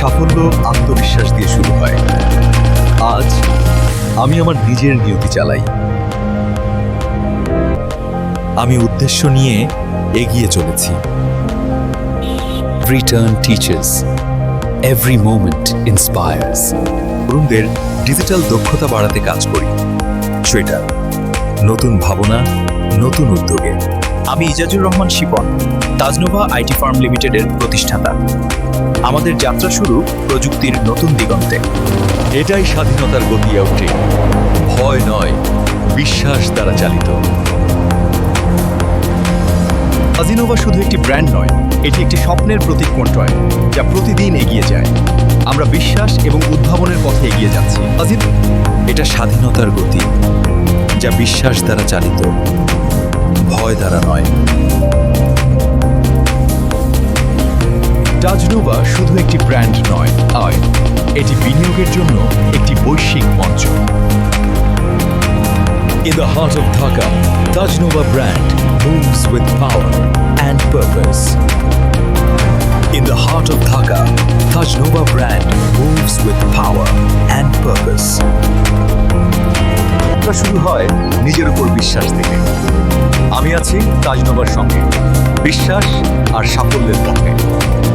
সাফল্য আত্মবিশ্বাস দিয়ে শুরু হয়। আজ আমি আমার নিজের নিয়তি চালাই। আমি উদ্দেশ্য নিয়ে এগিয়ে চলেছি। Return teachers, every moment inspires. তরুণদের ডিজিটাল দক্ষতা বাড়াতে কাজ করি। সেটা নতুন ভাবনা, নতুন উদ্যোগে। আমি ইজাজুর রহমান শিপন, তাজনোভা আইটি ফার্ম লিমিটেডের প্রতিষ্ঠাতা। আমাদের যাত্রা শুরু প্রযুক্তির নতুন দিগন্তে। এটাই স্বাধীনতার গতি আউটে, ভয় নয়, বিশ্বাস দ্বারা চালিত। তাজনোভা শুধু একটি ব্র্যান্ড নয়, এটি একটি স্বপ্নের প্রতীক কণ্ঠয় যা প্রতিদিন এগিয়ে যায়। আমরা বিশ্বাস এবং উদ্ভাবনের পথে এগিয়ে যাচ্ছি। এটা স্বাধীনতার গতি, যা বিশ্বাস দ্বারা চালিত, ভয় দ্বারা নয়। তাজনোভা শুধু একটি ব্র্যান্ড নয়, এটি বিনিয়োগের জন্য একটি বৈশ্বিক মঞ্চ। In the heart of Dhaka, Tajnova brand moves with power and purpose. In the heart of Dhaka, Tajnova brand moves with power and purpose. যাত্রা শুরু হয় নিজের উপর বিশ্বাস থেকে। আমি আছি তাজনোভার সঙ্গে, বিশ্বাস আর সাফল্যের পথে।